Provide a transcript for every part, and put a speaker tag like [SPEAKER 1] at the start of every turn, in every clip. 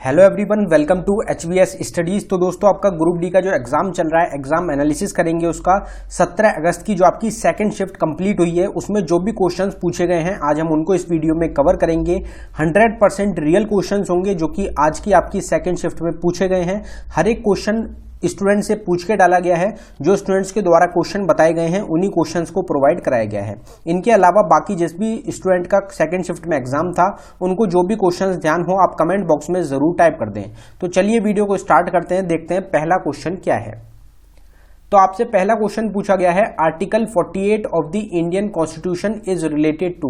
[SPEAKER 1] Hello everyone, welcome to HVS studies. तो दोस्तों, आपका ग्रुप डी का जो एग्जाम चल रहा है, एग्जाम एनालिसिस करेंगे उसका। 17 अगस्त की जो आपकी सेकंड शिफ्ट कंप्लीट हुई है, उसमें जो भी क्वेश्चंस पूछे गए हैं आज हम उनको इस वीडियो में कवर करेंगे। 100% रियल क्वेश्चंस होंगे जो कि आज की आपकी सेकंड शिफ्ट में पूछे गए हैं। हर एक क्वेश्चन स्टूडेंट से पूछ के डाला गया है। जो स्टूडेंट्स के द्वारा क्वेश्चन बताए गए हैं उन्हीं क्वेश्चंस को प्रोवाइड कराया गया है। इनके अलावा बाकी जिस भी स्टूडेंट का सेकंड शिफ्ट में एग्जाम था, उनको जो भी क्वेश्चंस ध्यान हो आप कमेंट बॉक्स में जरूर टाइप कर दें। तो चलिए वीडियो को स्टार्ट करते हैं, देखते हैं पहला क्वेश्चन क्या है। तो आपसे पहला क्वेश्चन पूछा गया है, article 48 of the Indian constitution is related to.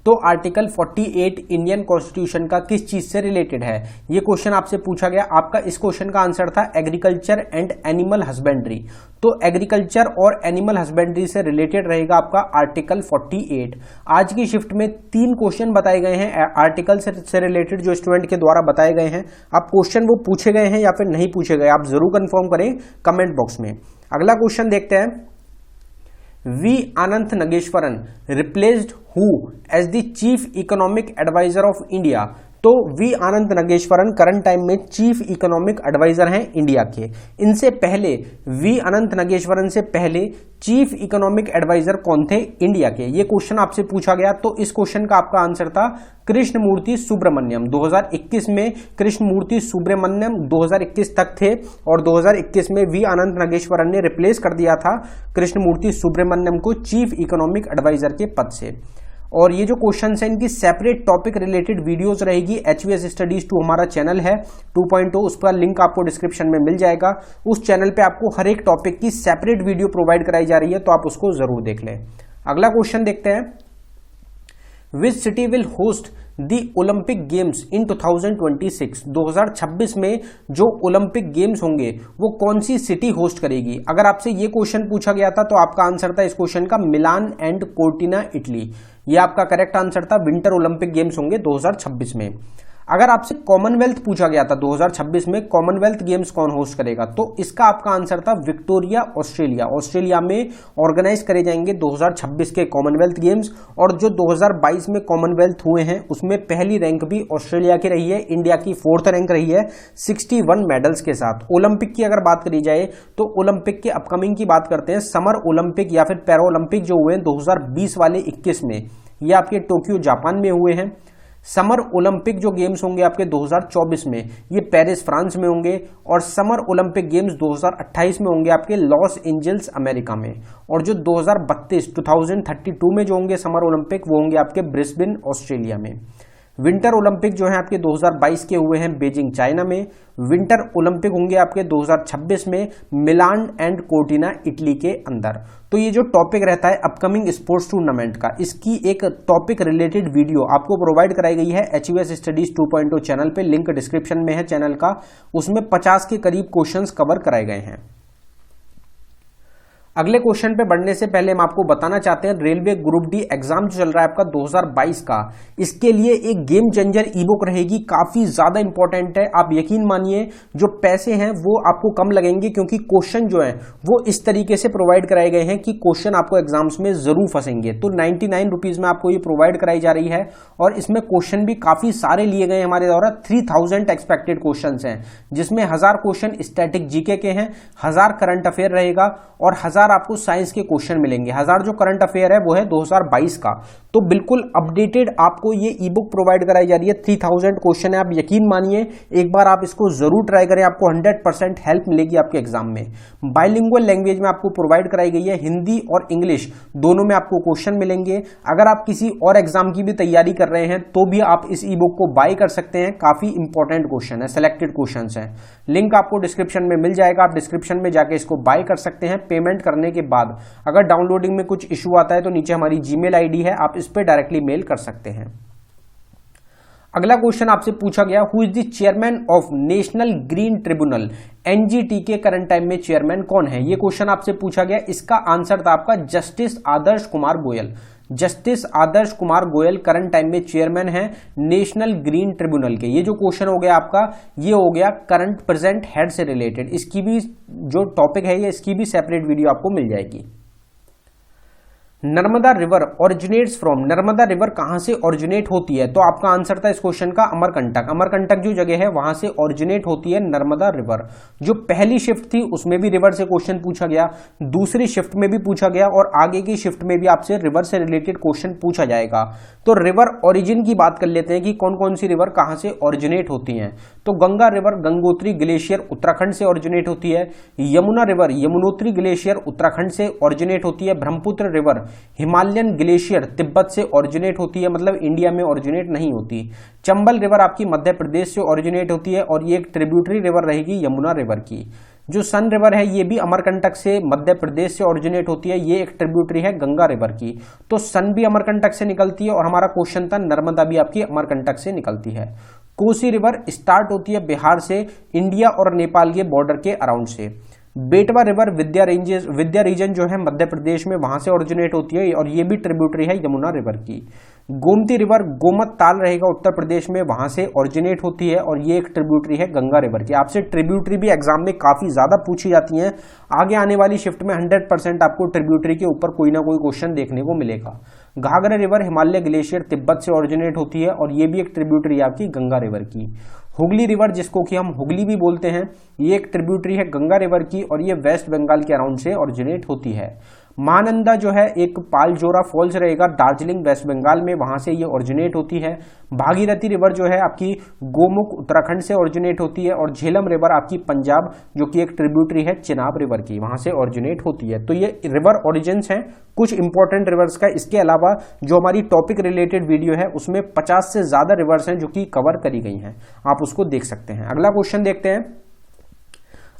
[SPEAKER 1] तो आर्टिकल 48 इंडियन कॉन्स्टिट्यूशन का किस चीज से रिलेटेड है, ये क्वेश्चन आपसे पूछा गया। आपका इस क्वेश्चन का आंसर था एग्रीकल्चर एंड एनिमल हस्बेंड्री। तो एग्रीकल्चर और एनिमल हस्बेंड्री से रिलेटेड रहेगा आपका आर्टिकल 48। आज की शिफ्ट में 3 क्वेश्चन बताए गए हैं आर्टिकल से रिलेटेड, जो स्टूडेंट के द्वारा बताए गए हैं। अब क्वेश्चन वो पूछे गए हैं या फिर नहीं पूछे गए, आप जरूर कंफर्म करें कमेंट बॉक्स में। अगला क्वेश्चन देखते हैं, V Anant Nageswaran replaced who as the chief economic adviser of India. तो V Anand Nageswaran current time में चीफ इकोनॉमिक एडवाइजर हैं इंडिया के। इनसे पहले वी अनंत नगेश्वरन से पहले चीफ इकोनॉमिक एडवाइजर कौन थे इंडिया के, ये क्वेश्चन आपसे पूछा गया। तो इस क्वेश्चन का आपका आंसर था कृष्णमूर्ति सुब्रमण्यम। 2021 में कृष्णमूर्ति सुब्रमण्यम 2021 तक थे और 2021 में वी अनंत नगेश्वरन ने रिप्लेस कर दिया था कृष्णमूर्ति सुब्रमण्यम को चीफ इकोनॉमिक एडवाइजर के पद से। और ये जो क्वेश्चन है इनकी सेपरेट टॉपिक रिलेटेड वीडियोस रहेगी। HVS स्टडीज 2 हमारा चैनल है 2.0, उसका लिंक आपको डिस्क्रिप्शन में मिल जाएगा। उस चैनल पे आपको हर एक टॉपिक की सेपरेट वीडियो प्रोवाइड कराई जा रही है, तो आप उसको जरूर देख लें। अगला क्वेश्चन देखते हैं, which city will host the Olympic games in 2026। 2026 में जो ओलंपिक गेम्स होंगे वो कौन सी सिटी होस्ट करेगी। अगर आपसे ये क्वेश्चन पूछा गया था तो आपका आंसर था इस क्वेश्चन का मिलान एंड कोर्टिना, इटली। ये आपका करेक्ट आंसर था। विंटर ओलंपिक गेम्स होंगे 2026 में। अगर आपसे कॉमनवेल्थ पूछा गया था 2026 में कॉमनवेल्थ गेम्स कौन होस्ट करेगा, तो इसका आपका आंसर था विक्टोरिया, ऑस्ट्रेलिया। ऑस्ट्रेलिया में ऑर्गेनाइज करे जाएंगे 2026 के कॉमनवेल्थ गेम्स। और जो 2022 में कॉमनवेल्थ हुए हैं उसमें पहली रैंक भी ऑस्ट्रेलिया की रही है, इंडिया की 4th रैंक रही है 61 मेडल्स के साथ। ओलंपिक की अगर बात करी जाए तो ओलंपिक के अपकमिंग की बात करते हैं। समर ओलंपिक या फिर पैरा ओलंपिक जो हुए 2020 वाले 21 में, ये आपके टोक्यो जापान में हुए हैं। समर ओलंपिक जो गेम्स होंगे आपके 2024 में, ये पेरिस फ्रांस में होंगे। और समर ओलंपिक गेम्स 2028 में होंगे आपके लॉस एंजल्स अमेरिका में। और जो 2032 में जो होंगे समर ओलंपिक, वो होंगे आपके ब्रिस्बेन ऑस्ट्रेलिया में। विंटर ओलंपिक जो है आपके 2022 के हुए हैं बीजिंग चाइना में। विंटर ओलंपिक होंगे आपके 2026 में मिलान एंड कोर्टिना, इटली के अंदर। तो ये जो टॉपिक रहता है अपकमिंग स्पोर्ट्स टूर्नामेंट का, इसकी एक टॉपिक रिलेटेड वीडियो आपको प्रोवाइड कराई गई है HVS स्टडीज 2.0 चैनल पे। लिंक डिस्क्रिप्शन में है चैनल का। उसमें 50 के करीब क्वेश्चंस कवर कराए गए हैं। अगले क्वेश्चन पे बढ़ने से पहले हम आपको बताना चाहते हैं, रेलवे ग्रुप डी एग्जाम जो चल रहा है आपका 2022 का, इसके लिए एक गेम चेंजर ई बुक रहेगी, काफी ज्यादा इंपॉर्टेंट है। आप यकीन मानिए जो पैसे हैं वो आपको कम लगेंगे, क्योंकि क्वेश्चन जो है वो इस तरीके से प्रोवाइड कराए गए हैं कि क्वेश्चन आपको एग्जाम्स में जरूर फंसेंगे। तो 99 रुपीज में आपको ये प्रोवाइड कराई जा रही है। और इसमें क्वेश्चन भी काफी सारे लिए गए हमारे द्वारा। 3000 एक्सपेक्टेड क्वेश्चन हैं, जिसमें 1000 क्वेश्चन स्टैटिक जीके के हैं, 1000 करंट अफेयर रहेगा और 1000 आपको साइंस के क्वेश्चन मिलेंगे। 1000 जो करंट अफेयर है वो है 2022 का। तो बिल्कुल अपडेटेड आपको ये ई बुक प्रोवाइड कराई जा रही है। 3000 क्वेश्चन है, आप यकीन मानिए एक बार आप इसको जरूर ट्राई करें, आपको 100% हेल्प मिलेगी आपके एग्जाम में। बाइलिंगुअल लैंग्वेज में आपको प्रोवाइड कराई गई है, हिंदी और इंग्लिश दोनों में आपको क्वेश्चन मिलेंगे। अगर आप किसी और एग्जाम की भी तैयारी कर रहे हैं तो भी आप इस ई बुक को बाय कर सकते हैं। काफी इंपॉर्टेंट क्वेश्चन है, सिलेक्टेड क्वेश्चन है। लिंक आपको डिस्क्रिप्शन में मिल जाएगा, आप डिस्क्रिप्शन में जाके इसको बाय कर सकते हैं। पेमेंट करने के बाद अगर डाउनलोडिंग में कुछ इशू आता है तो नीचे हमारी जीमेल आईडी है, आप इस पे डायरेक्टली मेल कर सकते हैं। अगला क्वेश्चन आपसे पूछा गया, who is the chairman of national green tribunal. NGT के करंट टाइम में चेयरमैन कौन है, ये क्वेश्चन आपसे पूछा गया। इसका आंसर था आपका justice Adarsh Kumar Goyal. Justice Adarsh Kumar Goyal current time में चेयरमैन है नेशनल ग्रीन ट्रिब्यूनल के। ये जो क्वेश्चन हो गया आपका, ये हो गया करंट प्रेजेंट हेड से रिलेटेड। इसकी भी जो टॉपिक है ये, इसकी भी सेपरेट वीडियो आपको मिल जाएगी। Narmada river originates from, Narmada river कहां से ओरिजिनेट होती है? तो आपका आंसर था इस क्वेश्चन का अमरकंटक। अमरकंटक जो जगह है वहां से ओरिजिनेट होती है नर्मदा रिवर। जो पहली शिफ्ट थी उसमें भी रिवर से क्वेश्चन पूछा गया, दूसरी शिफ्ट में भी पूछा गया और आगे की शिफ्ट में भी आपसे रिवर से रिलेटेड क्वेश्चन पूछा जाएगा। तो रिवर ओरिजिन की बात कर लेते हैं कि कौन कौन सी रिवर कहां से ओरिजिनेट होती हैं। तो गंगा रिवर गंगोत्री ग्लेशियर उत्तराखंड से ओरिजिनेट होती है। यमुना रिवर यमुनोत्री ग्लेशियर उत्तराखंड से ओरिजिनेट होती है। Brahmaputra river Himalayan glacier Tibet से ओरिजिनेट होती है, मतलब इंडिया में ओरिजिनेट नहीं होती। चंबल रिवर आपकी मध्य प्रदेश से ओरिजिनेट होती है और ये एक ट्रिब्यूटरी रिवर रहेगी यमुना रिवर की। जो सन रिवर है ये भी अमरकंटक से मध्य प्रदेश से ओरिजिनेट होती है, ये एक ट्रिब्यूटरी है गंगा रिवर की। तो सन भी अमरकंटक से निकलती है और हमारा क्वेश्चन था नर्मदा भी आपकी अमरकंटक से निकलती है। कोसी रिवर स्टार्ट होती है बिहार से, इंडिया और नेपाल के बॉर्डर के अराउंड से। बेटवा रिवर विद्या रीजन जो है मध्य प्रदेश में, वहां से ओरिजिनेट होती है और ये भी ट्रिब्यूटरी है यमुना रिवर की। गोमती रिवर गोमत ताल रहेगा उत्तर प्रदेश में, वहां से ओरिजिनेट होती है और ये एक ट्रिब्यूटरी है गंगा रिवर की। आपसे ट्रिब्यूटरी भी एग्जाम में काफी ज्यादा पूछी जाती हैं। आगे आने वाली शिफ्ट में 100% आपको ट्रिब्यूटरी के ऊपर कोई ना कोई क्वेश्चन देखने को मिलेगा। घाघरा रिवर हिमालय ग्लेशियर तिब्बत से ओरिजिनेट होती है और ये भी एक ट्रिब्यूटरी है आपकी गंगा रिवर की। हुगली रिवर जिसको कि हम हुगली भी बोलते हैं, ये एक ट्रिब्यूटरी है गंगा रिवर की और ये वेस्ट बंगाल के अराउंड से ओरिजिनेट होती है। महानंदा जो है एक पालजोरा फॉल्स रहेगा दार्जिलिंग वेस्ट बंगाल में, वहां से ये ओरिजिनेट होती है। भागीरथी रिवर जो है आपकी गोमुख उत्तराखंड से ओरिजिनेट होती है और झेलम रिवर आपकी पंजाब जो कि एक ट्रिब्यूटरी है चिनाब रिवर की, वहां से ओरिजिनेट होती है। तो ये रिवर ओरिजिन्स हैं कुछ इंपॉर्टेंट रिवर्स का। इसके अलावा जो हमारी टॉपिक रिलेटेड वीडियो है उसमें 50 से ज्यादा रिवर्स हैं जो कि कवर करी गई हैं, आप उसको देख सकते हैं। अगला क्वेश्चन देखते हैं।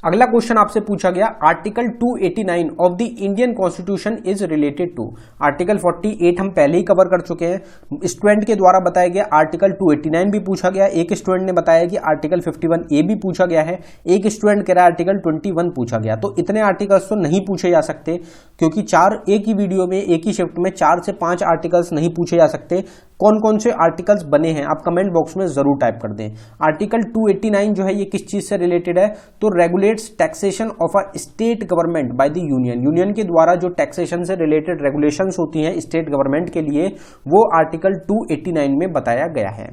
[SPEAKER 1] अगला क्वेश्चन आपसे पूछा गया article 289 of the Indian constitution is related to. Article 48 हम पहले ही कवर कर चुके हैं। स्टूडेंट के द्वारा बताया गया आर्टिकल 289 भी पूछा गया, एक स्टूडेंट ने बताया कि आर्टिकल 51A भी पूछा गया है, एक स्टूडेंट कह रहा है आर्टिकल 21 पूछा गया। तो इतने आर्टिकल्स तो नहीं पूछे जा सकते क्योंकि एक ही वीडियो में एक ही शिफ्ट में 4 से 5 आर्टिकल्स नहीं पूछे जा सकते। कौन कौन से आर्टिकल्स बने हैं आप कमेंट बॉक्स में जरूर टाइप कर दें। आर्टिकल 289 जो है ये किस चीज से रिलेटेड है? तो regulates taxation of a state government by the union. Union के द्वारा जो टैक्सेशन से रिलेटेड रेगुलेशंस होती हैं स्टेट गवर्नमेंट के लिए, वो आर्टिकल 289 में बताया गया है।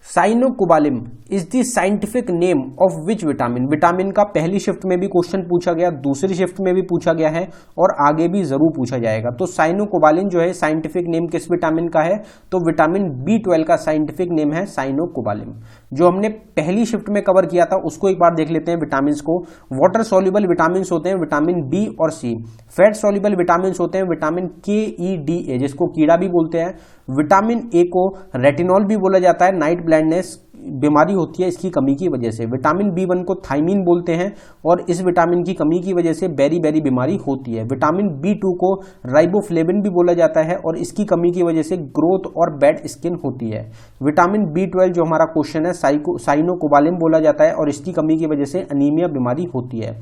[SPEAKER 1] Cyanocobalamin is the scientific name of which vitamin. Vitamin का पहली शिफ्ट में भी क्वेश्चन पूछा गया, दूसरी शिफ्ट में भी पूछा गया है और आगे भी जरूर पूछा जाएगा। तो साइनोकोबालिन जो है साइंटिफिक नेम किस विटामिन का है? तो विटामिन B12 का साइंटिफिक नेम है साइनोकोबालिन। जो हमने पहली शिफ्ट में कवर किया था उसको एक बार देख लेते हैं विटामिन को। वाटर सॉल्युबल विटामिन होते हैं विटामिन B और C। फैट सॉल्युबल विटामिन होते हैं vitamin K, E, D, A जिसको कीड़ा भी बोलते हैं। विटामिन A को रेटिनॉल भी बोला जाता है, नाइट ब्लाइंडनेस बीमारी होती है इसकी कमी की वजह से। विटामिन B1 को थाइमिन बोलते हैं और इस विटामिन की कमी की वजह से बेरी बेरी बीमारी होती है। विटामिन B2 को राइबोफ्लेविन भी बोला जाता है और इसकी कमी की वजह से ग्रोथ और बैड स्किन होती है। विटामिन B12 जो हमारा क्वेश्चन है साइनोकोबालिन बोला जाता है और इसकी कमी की वजह से अनीमिया बीमारी होती है।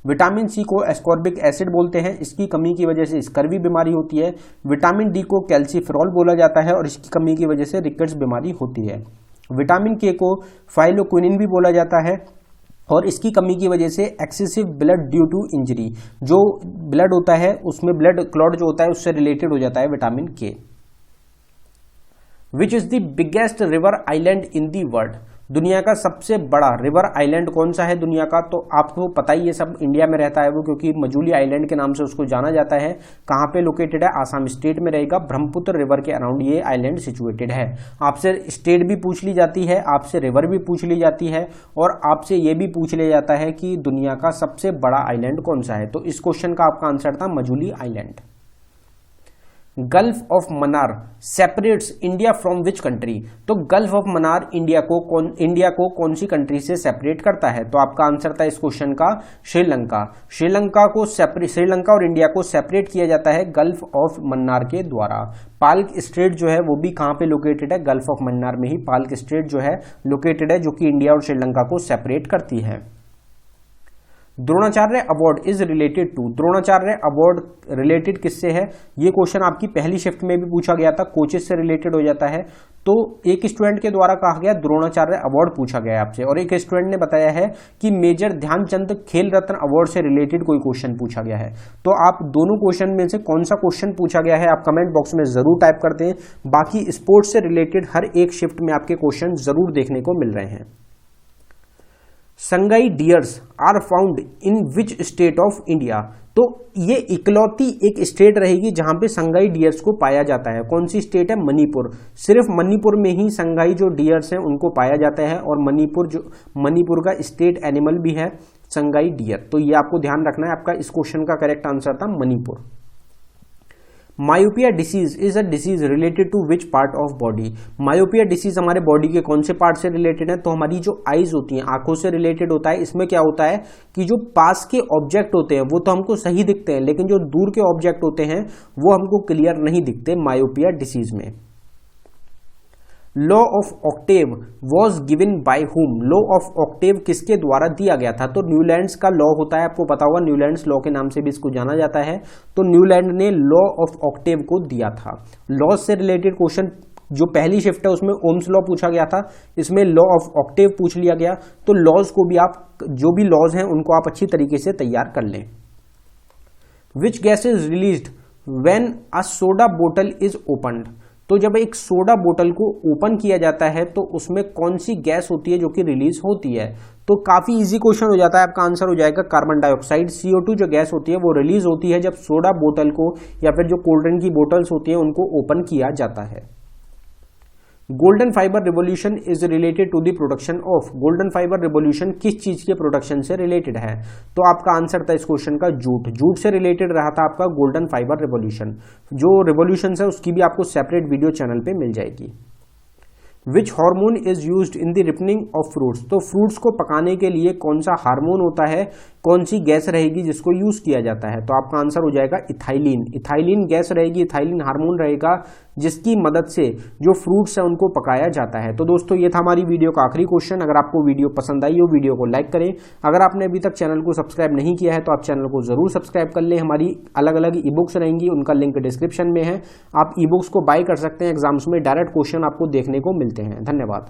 [SPEAKER 1] विटामिन C को एस्कॉर्बिक एसिड बोलते हैं, इसकी कमी की वजह से स्कर्वी बीमारी होती है। विटामिन D को कैल्सीफेरॉल बोला जाता है और इसकी कमी की वजह से रिकेट्स बीमारी होती है। विटामिन K को फाइलोक्विनिन भी बोला जाता है और इसकी कमी की वजह से excessive blood due to injury, जो ब्लड होता है उसमें ब्लड क्लॉट जो होता है उससे रिलेटेड हो जाता है vitamin K। Which is the biggest river island in the world. दुनिया का सबसे बड़ा रिवर आइलैंड कौन सा है दुनिया का? तो आपको पता ही ये सब इंडिया में रहता है वो, क्योंकि मजूली आइलैंड के नाम से उसको जाना जाता है। कहाँ पे लोकेटेड है? आसाम स्टेट में रहेगा, ब्रह्मपुत्र रिवर के अराउंड ये आइलैंड सिचुएटेड है। आपसे स्टेट भी पूछ ली जाती है, आपसे रिवर भी पूछ ली जाती है और आपसे ये भी पूछ लिया जाता है कि दुनिया का सबसे बड़ा आइलैंड कौन सा है। तो इस क्वेश्चन का आपका आंसर था Majuli island. Gulf of Mannar separates India from which country. तो गल्फ ऑफ मन्नार इंडिया को कौन सी कंट्री से सेपरेट करता है? तो आपका आंसर था इस क्वेश्चन का श्रीलंका। श्रीलंका और इंडिया को सेपरेट किया जाता है गल्फ ऑफ मन्नार के द्वारा। पाल्क स्ट्रेट जो है वो भी कहां पे लोकेटेड है? गल्फ ऑफ मन्नार में ही पाल्क स्ट्रेट जो है लोकेटेड है, जो कि इंडिया और श्रीलंका को सेपरेट करती है। Dronacharya award is related to. Dronacharya award related किससे है? ये क्वेश्चन आपकी पहली शिफ्ट में भी पूछा गया था, कोचेस से रिलेटेड हो जाता है। तो एक स्टूडेंट के द्वारा कहा गया द्रोणाचार्य अवार्ड पूछा गया है आपसे, और एक स्टूडेंट ने बताया है कि मेजर ध्यानचंद खेल रत्न अवार्ड से रिलेटेड कोई क्वेश्चन पूछा गया है। तो आप दोनों क्वेश्चन में से कौन सा क्वेश्चन पूछा गया है आप कमेंट बॉक्स में जरूर टाइप करते हैं। बाकी स्पोर्ट्स से रिलेटेड हर एक शिफ्ट में आपके क्वेश्चन जरूर देखने को मिल रहे हैं। Sangai deers are found in which state of India. तो ये इकलौती एक स्टेट रहेगी जहां पे संगाई डियर्स को पाया जाता है। कौन सी स्टेट है? मणिपुर। सिर्फ मणिपुर में ही संगाई जो डियर्स हैं उनको पाया जाता है, और मणिपुर का स्टेट एनिमल भी है संगाई डियर। तो ये आपको ध्यान रखना है। आपका इस क्वेश्चन का करेक्ट आंसर था Manipur. Myopia disease is a disease related to which part of body. Myopia disease हमारे बॉडी के कौन से पार्ट से रिलेटेड है? तो हमारी जो आईज होती हैं, आंखों से रिलेटेड होता है। इसमें क्या होता है कि जो पास के ऑब्जेक्ट होते हैं वो तो हमको सही दिखते हैं, लेकिन जो दूर के ऑब्जेक्ट होते हैं वो हमको क्लियर नहीं दिखते मायोपिया डिसीज में। Law of Octave was given by whom. Law of Octave किसके द्वारा दिया गया था? तो न्यूलैंड्स का लॉ होता है, आपको पता होगा, न्यूलैंड्स लॉ के नाम से भी इसको जाना जाता है। तो न्यूलैंड ने लॉ ऑफ ऑक्टेव को दिया था। लॉ से रिलेटेड क्वेश्चन जो पहली शिफ्ट है उसमें ओम्स लॉ पूछा गया था, इसमें लॉ ऑफ ऑक्टेव पूछ लिया गया। तो लॉज को भी आप, जो भी लॉज हैं उनको आप अच्छी तरीके से तैयार कर लें। Which gas is released when a soda बोतल इज ओपन्ड। तो जब एक सोडा बोतल को ओपन किया जाता है तो उसमें कौन सी गैस होती है जो कि रिलीज होती है? तो काफी इजी क्वेश्चन हो जाता है, आपका आंसर हो जाएगा कार्बन डाइऑक्साइड। CO2 जो गैस होती है वो रिलीज होती है जब सोडा बोतल को या फिर जो कोल्ड ड्रिंक की बोतल्स होती है उनको ओपन किया जाता है। Golden fibre revolution is related to the production of. Golden fibre revolution किस चीज के प्रोडक्शन से रिलेटेड है? तो आपका आंसर था इस क्वेश्चन का जूट। जूट से रिलेटेड रहा था आपका गोल्डन फाइबर रिवॉल्यूशन। जो रिवॉल्यूशन है उसकी भी आपको सेपरेट वीडियो चैनल पे मिल जाएगी। Which hormone is used in the ripening of fruits. तो फ्रूट्स को पकाने के लिए कौन सा हार्मोन होता है, कौन सी गैस रहेगी जिसको यूज किया जाता है? तो आपका आंसर हो जाएगा इथाइलिन। इथाइलिन गैस रहेगी, इथाइलिन हार्मोन रहेगा जिसकी मदद से जो फ्रूट्स है उनको पकाया जाता है। तो दोस्तों ये था हमारी वीडियो का आखिरी क्वेश्चन। अगर आपको वीडियो पसंद आई हो वीडियो को लाइक करें। अगर आपने अभी तक चैनल को सब्सक्राइब नहीं किया है तो आप चैनल को जरूर सब्सक्राइब कर लें। हमारी अलग अलग ई बुक्स रहेंगी, उनका लिंक डिस्क्रिप्शन में है। आप ई बुक्स को बाय कर सकते हैं। एग्जाम्स में डायरेक्ट क्वेश्चन आपको देखने को मिलते हैं। धन्यवाद।